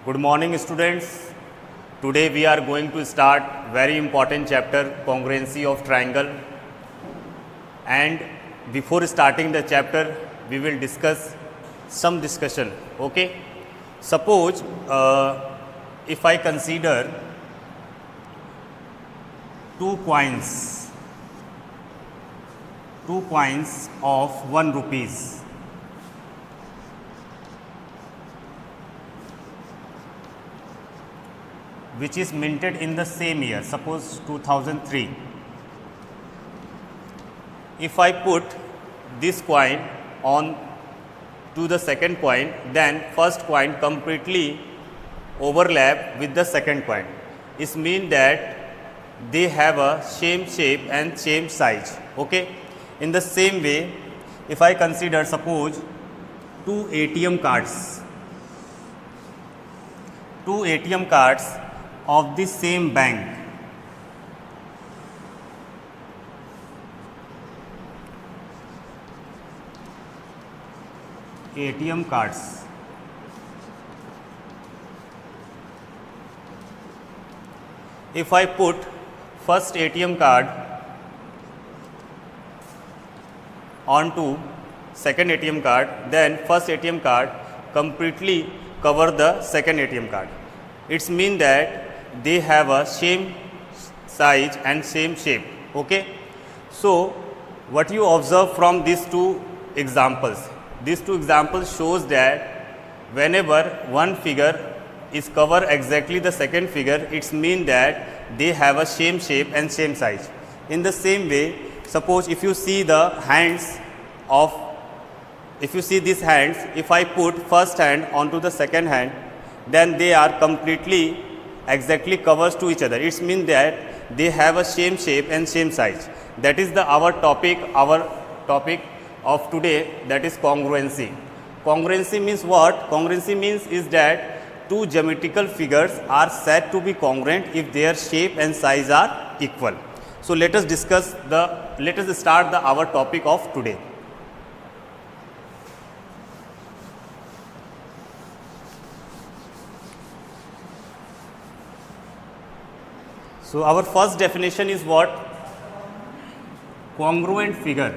Good morning, students. Today we are going to start very important chapter, congruency of triangle. And before starting the chapter, we will discuss some discussion. Okay. Suppose if I consider two coins of 1 rupees. Which is minted in the same year, suppose 2003. If I put this coin on to the second coin, then first coin completely overlap with the second coin. It means that they have a same shape and same size. Okay. In the same way, if I consider suppose two ATM cards of the same bank. ATM cards. If I put first ATM card onto second ATM card, then first ATM card completely cover the second ATM card. It means that they have a same size and same shape. Okay. So what you observe from these two examples shows that whenever one figure is cover exactly the second figure, it means that they have a same shape and same size. In the same way, suppose if you see the hands of, if you see these hands, if I put first hand onto the second hand, then they are completely exactly covers to each other. It means that they have a same shape and same size. That is the our topic of today, that is congruency. Congruency means what? Congruency means is that two geometrical figures are said to be congruent if their shape and size are equal. So let us start our topic of today. So our first definition is what? Congruent figure.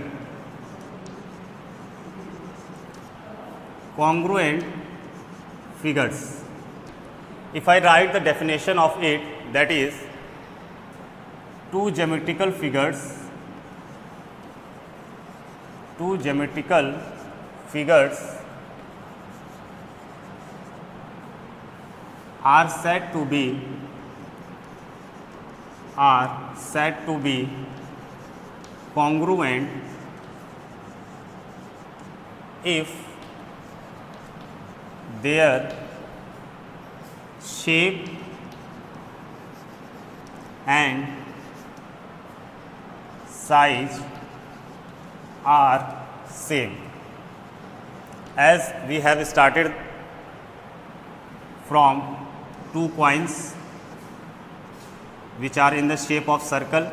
Congruent figures. If I write the definition of it, that is two geometrical figures are said to be congruent if their shape and size are same. As we have started from two coins which are in the shape of circle,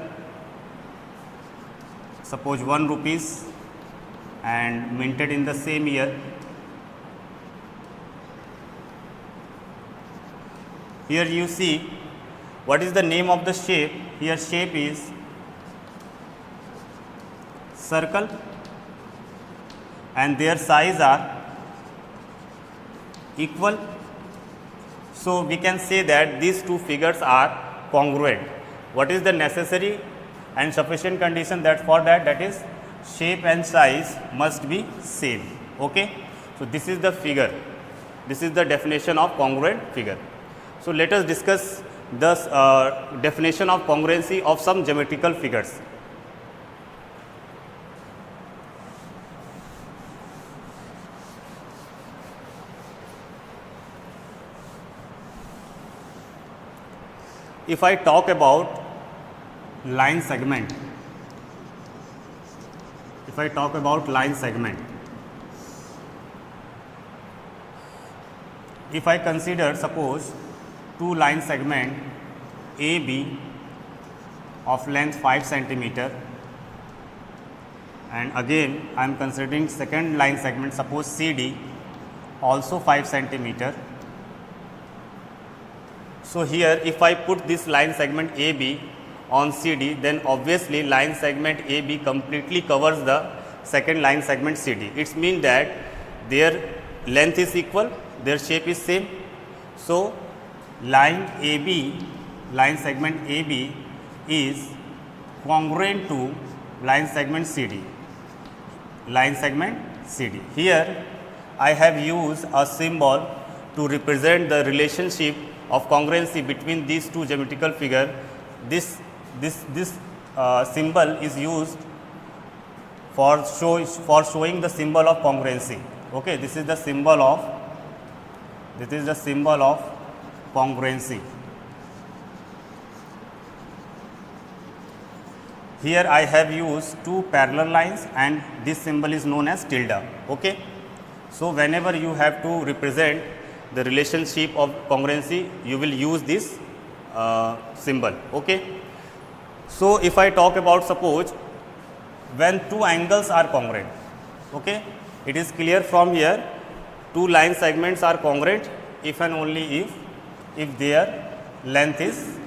suppose 1 rupees and minted in the same year. Here you see what is the name of the shape. Here shape is circle and their size are equal. So we can say that these two figures are congruent. What is the necessary and sufficient condition that for that is shape and size must be same. Okay. So this is the figure. This is the definition of congruent figure. So let us discuss the definition of congruency of some geometrical figures. If I talk about line segment, if I consider suppose two line segment AB of length 5 centimeter, and again I am considering second line segment, suppose CD also 5 centimeter, So here if I put this line segment AB on CD, then obviously line segment AB completely covers the second line segment CD. It means that their length is equal, their shape is same. So line AB, line segment AB is congruent to line segment CD, line segment CD. Here I have used a symbol to represent the relationship of congruency between these two geometrical figures. This symbol is used for showing the symbol of congruency. Okay, this is the symbol of congruency. Here I have used two parallel lines and this symbol is known as tilde. Okay. So whenever you have to represent the relationship of congruency, you will use this symbol. Okay. So if I talk about, suppose when two angles are congruent, okay, it is clear from here two line segments are congruent if and only if their length is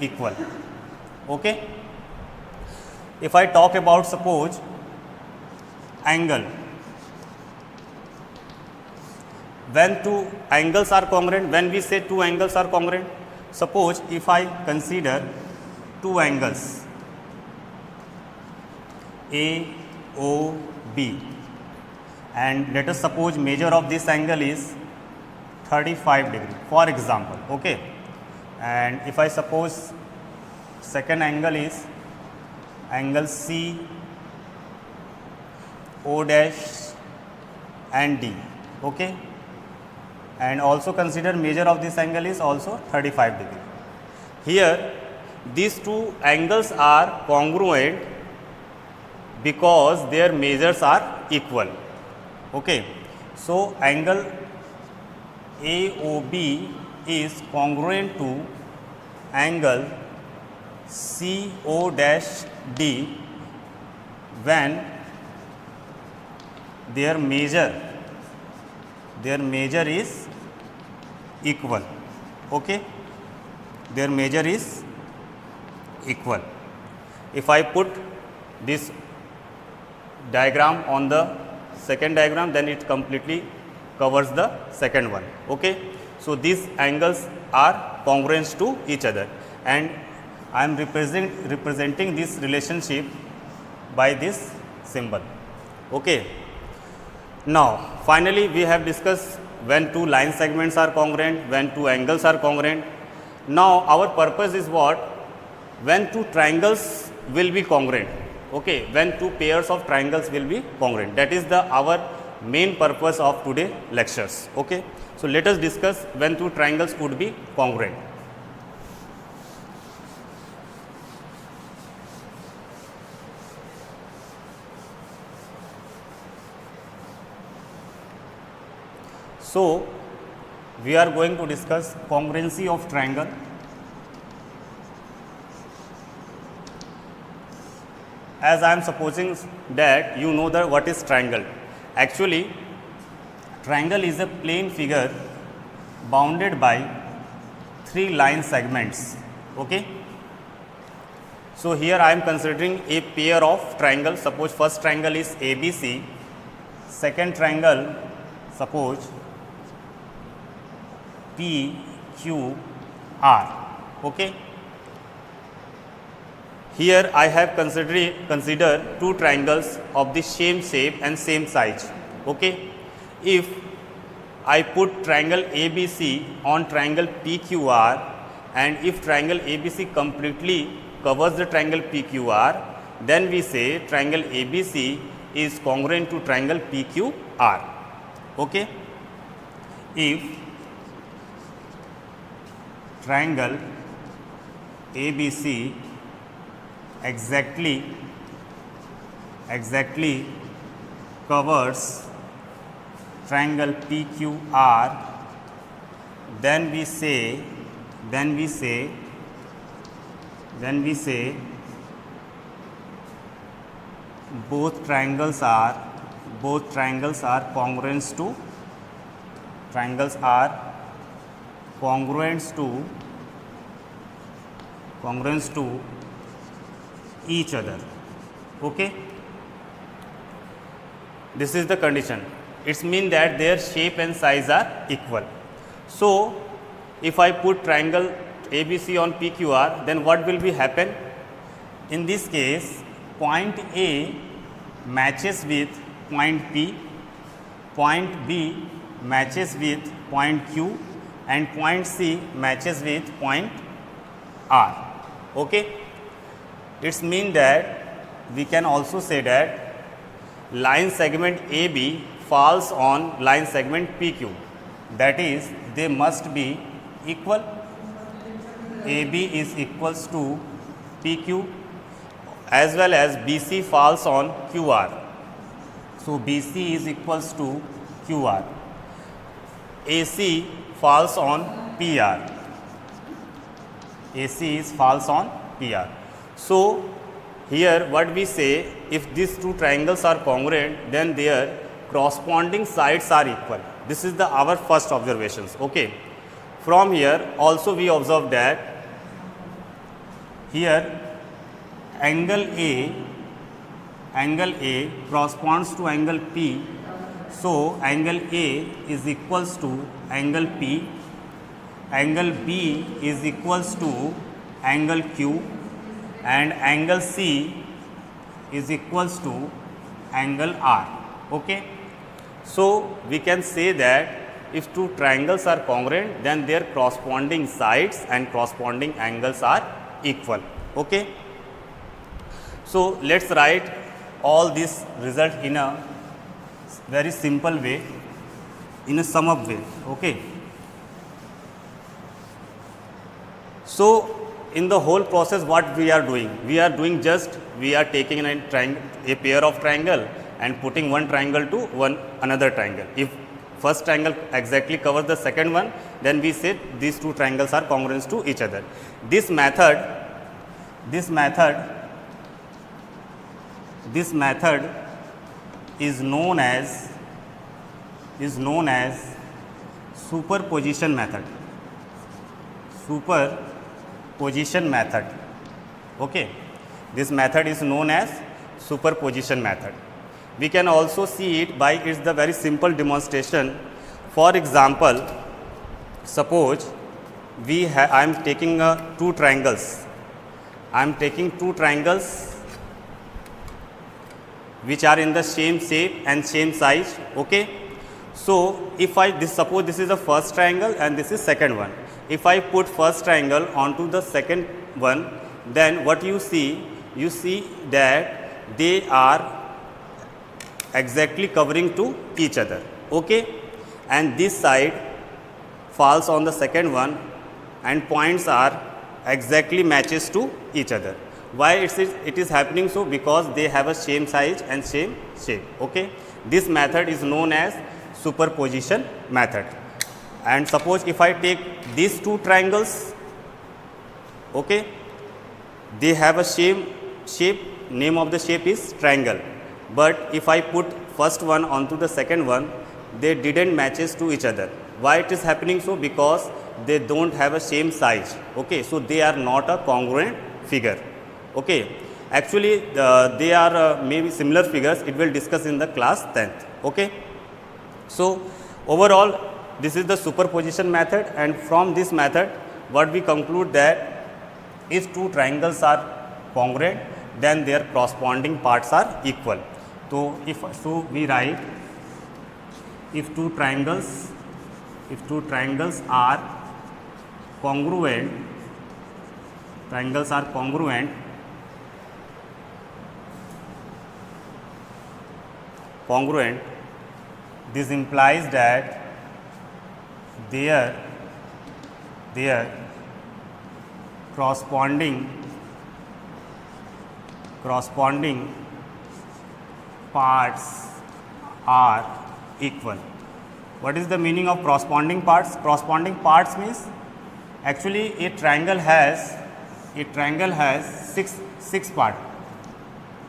equal. Okay. If I talk about, suppose angle, when two angles are congruent, when we say two angles are congruent, suppose if I consider two angles A, O, B, and let us suppose measure of this angle is 35 degree, for example. Okay. And if I suppose second angle is angle C, O dash and D. Okay. And also consider measure of this angle is also 35 degree. Here these two angles are congruent because their measures are equal. Okay. So angle AOB is congruent to angle CO dash D when their measure is equal. Okay. Their measure is equal. If I put this diagram on the second diagram, then it completely covers the second one. Okay. So these angles are congruent to each other, and I am representing this relationship by this symbol. Okay. Now finally we have discussed when two line segments are congruent, when two angles are congruent. Now our purpose is what? When two triangles will be congruent. Okay, when two pairs of triangles will be congruent. That is our main purpose of today's lectures. Okay. So let us discuss when two triangles would be congruent. So we are going to discuss congruency of triangle. As I am supposing that you know what is triangle. Actually, triangle is a plane figure bounded by three line segments. Okay. So here I am considering a pair of triangles. Suppose first triangle is ABC, second triangle suppose PQR. Okay. Here I have considered two triangles of the same shape and same size. Okay. If I put triangle ABC on triangle PQR, and if triangle ABC completely covers the triangle PQR, then we say triangle ABC is congruent to triangle PQR. Okay. If triangle ABC exactly covers triangle PQR, then we say both triangles are congruent to congruent to each other. Okay, this is the condition. It means that their shape and size are equal. So if I put triangle ABC on PQR, then what will be happen? In this case, point A matches with point P, point B matches with point Q, and point C matches with point R. Okay, it means that we can also say that line segment AB falls on line segment PQ, that is they must be equal. AB is equals to PQ, as well as BC falls on QR. So BC is equals to QR. AC falls on PR. AC is falls on PR. So here what we say, if these two triangles are congruent, then their corresponding sides are equal. This is our first observations. Okay. From here also we observe that here angle A corresponds to angle P. So angle A is equals to angle P, angle B is equals to angle Q, and angle C is equals to angle R. Okay. So we can say that if two triangles are congruent, then their corresponding sides and corresponding angles are equal. Okay. So let's write all this result in a very simple way, in a sum up way. Okay. So in the whole process, what we are doing? We are doing just, we are taking a pair of triangle and putting one triangle to another triangle. If first triangle exactly covers the second one, then we say these two triangles are congruent to each other. This method is known as superposition method. Superposition method. Okay. This method is known as superposition method. We can also see it by its the very simple demonstration. For example, suppose I am taking two triangles. I am taking two triangles which are in the same shape and same size. Okay. So if suppose this is the first triangle and this is second one. If I put first triangle onto the second one, then what you see that they are exactly covering to each other. Okay. And this side falls on the second one and points are exactly matches to each other. Why it is happening so? Because they have a same size and same shape. Okay. This method is known as superposition method. And suppose if I take these two triangles, okay, they have a same shape, name of the shape is triangle. But if I put first one onto the second one, they didn't matches to each other. Why it is happening so? Because they don't have a same size. Okay. So they are not a congruent figure. Okay. Actually they are maybe similar figures. It will discuss in the class 10th. Okay. So overall this is the superposition method, and from this method what we conclude that if two triangles are congruent, then their corresponding parts are equal. So we write, if two triangles are congruent, this implies that their corresponding parts are equal. What is the meaning of corresponding parts? Corresponding parts means actually a triangle has six parts.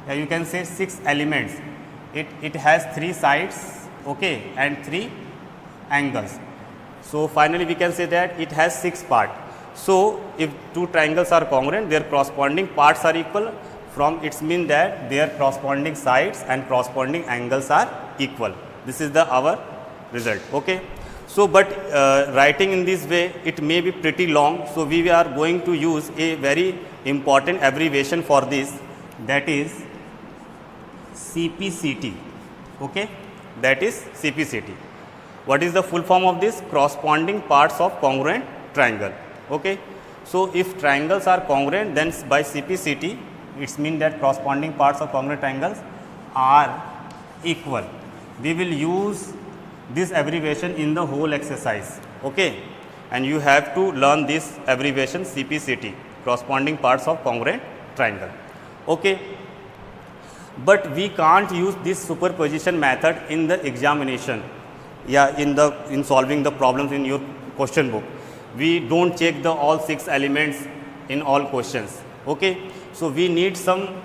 You can say 6 elements. It has 3 sides, okay, and 3 angles. So finally we can say that it has 6 parts. So if two triangles are congruent, their corresponding parts are equal. From its mean that their corresponding sides and corresponding angles are equal. This is the our result. Okay. So but writing in this way it may be pretty long. So we are going to use a very important abbreviation for this, that is CPCT. Okay, that is CPCT. What is the full form of this? Corresponding parts of congruent triangle. Okay. So if triangles are congruent, then by CPCT it means that corresponding parts of congruent triangles are equal. We will use this abbreviation in the whole exercise. Okay, and you have to learn this abbreviation CPCT, corresponding parts of congruent triangle. Okay. But we can't use this superposition method in the examination, in solving the problems in your question book. We don't check the all 6 elements in all questions. Okay. So we need some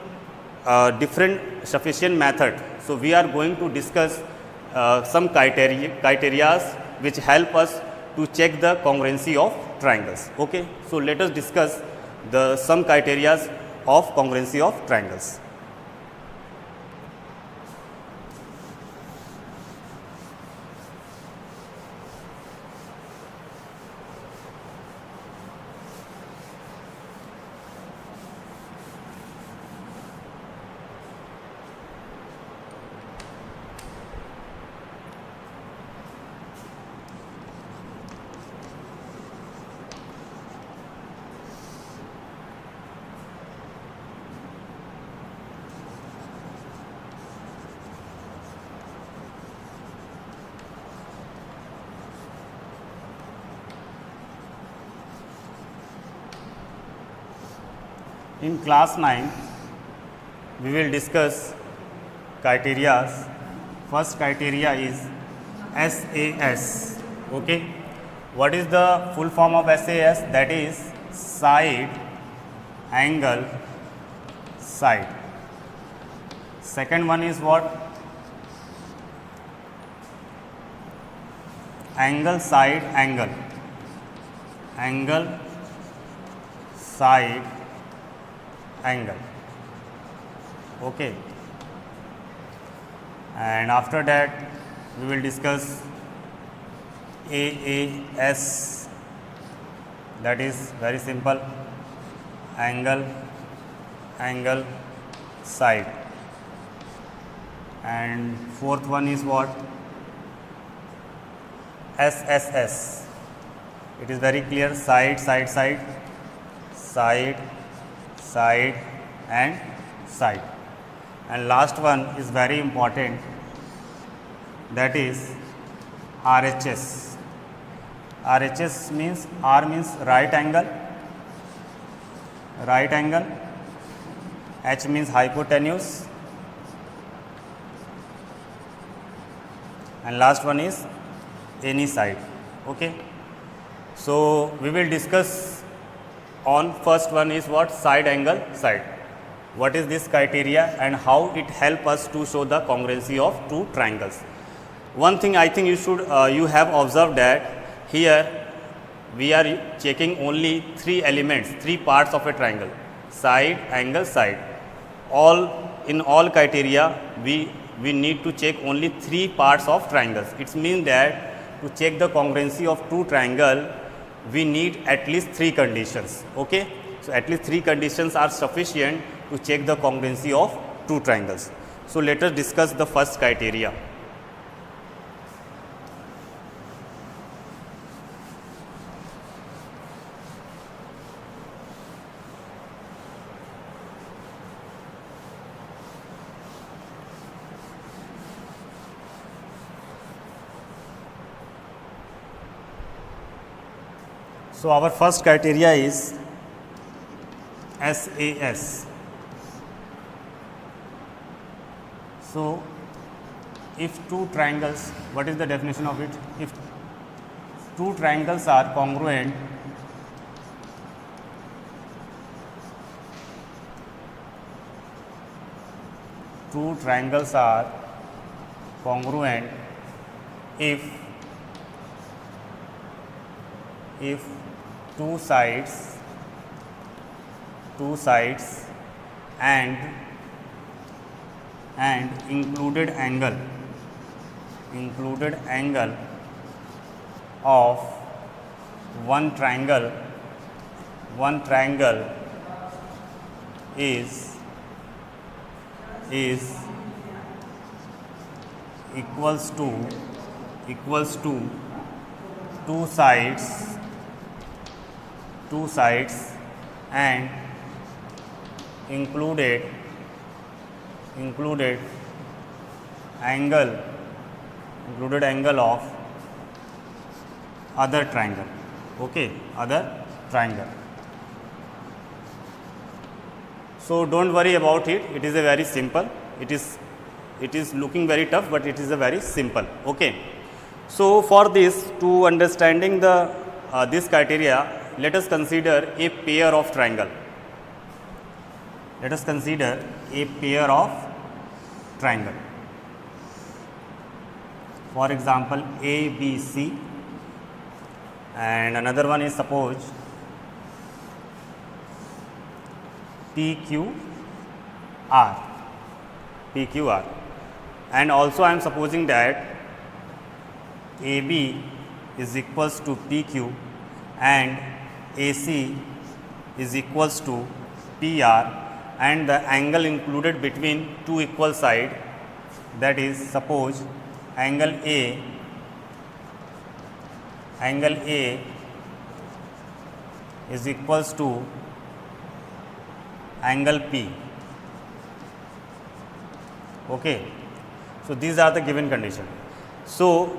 different sufficient method. So we are going to discuss some criteria which help us to check the congruency of triangles. Okay. So let us discuss some criteria of congruency of triangles. In class 9, we will discuss criteria. First criteria is SAS. Okay. What is the full form of SAS? That is side, angle, side. Second one is what? Angle, side, angle. Angle, side, angle. Okay. And after that we will discuss AAS, that is very simple, angle, angle, side. And fourth one is what? SSS. It is very clear, side, side, side, side, side and side. And last one is very important, that is RHS. RHS means, R means right angle, H means hypotenuse, and last one is any side. Okay. So we will discuss on first one is what? Side, angle, side. What is this criteria and how it help us to show the congruency of two triangles. One thing I think you have observed that here we are checking only 3 elements, 3 parts of a triangle: side, angle, side. In all criteria we need to check only 3 parts of triangles. It means that to check the congruency of two triangle we need at least 3 conditions. Okay. So at least 3 conditions are sufficient to check the congruency of two triangles. So let us discuss the first criteria. So our first criteria is SAS. So if two triangles, what is the definition of it? If two triangles are congruent, if if two sides and included angle of one triangle is equals to two sides and included angle of other triangle. Okay, other triangle. So don't worry about it. It is a very simple. It is looking very tough, but it is a very simple. Okay. So for this, to understanding the this criteria, let us consider a pair of triangle. Let us consider a pair of triangle. For example, ABC, and another one is suppose PQR, and also I am supposing that AB is equals to PQ and AC is equals to PR, and the angle included between two equal side, that is suppose angle A is equals to angle P. Okay. So these are the given condition. So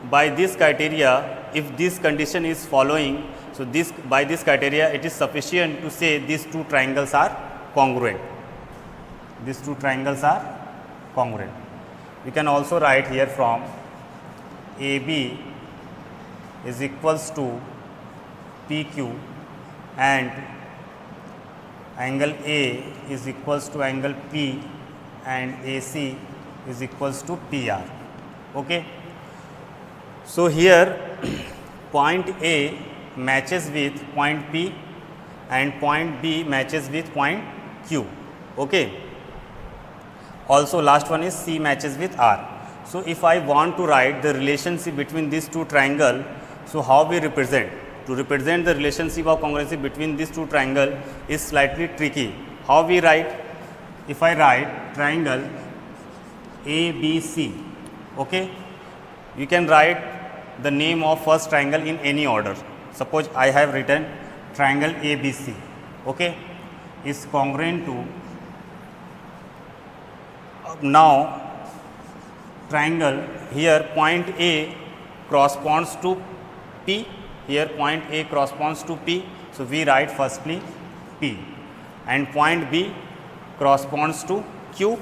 by this criteria, if this condition is following, so by this criteria it is sufficient to say these two triangles are congruent. These two triangles are congruent. We can also write here from AB is equals to PQ and angle A is equals to angle P and AC is equals to PR. Okay. So here point A matches with point P and point B matches with point Q. Okay. Also last one is C matches with R. So if I want to write the relationship between these two triangles, so how we represent? To represent the relationship of congruency between these two triangles is slightly tricky. How we write? If I write triangle ABC, okay, you can write the name of first triangle in any order. Suppose I have written triangle ABC, okay, is congruent to now triangle here point A corresponds to P, here point A corresponds to P, so we write firstly P, and point B corresponds to Q,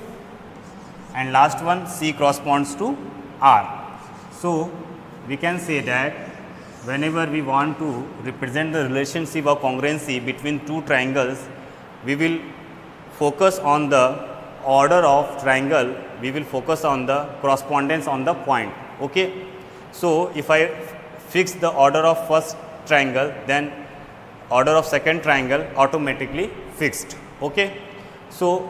and last one C corresponds to R. So we can say that whenever we want to represent the relationship of congruency between two triangles, we will focus on the order of triangle, we will focus on the correspondence on the point. Okay. So if I fix the order of first triangle, then order of second triangle automatically fixed. Okay. So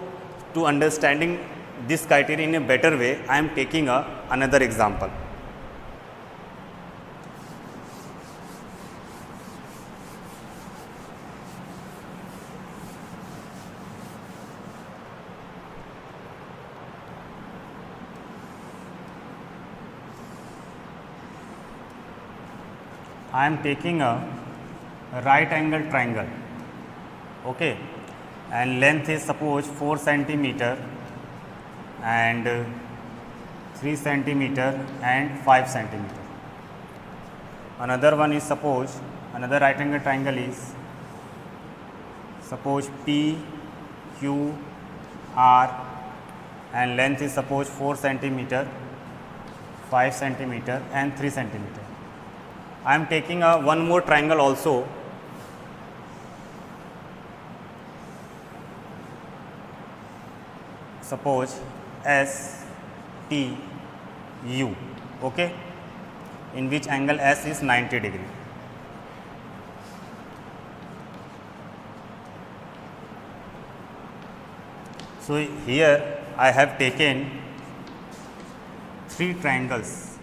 to understanding this criteria in a better way, I am taking another example. I am taking a right angle triangle, okay, and length is suppose 4 centimeter and 3 centimeter and 5 centimeter. Another one is suppose another right angle triangle is suppose P Q R and length is suppose 4 centimeter, 5 centimeter and 3 centimeter. I am taking one more triangle also, suppose S T U, okay, in which angle S is 90 degree. So, here I have taken three triangles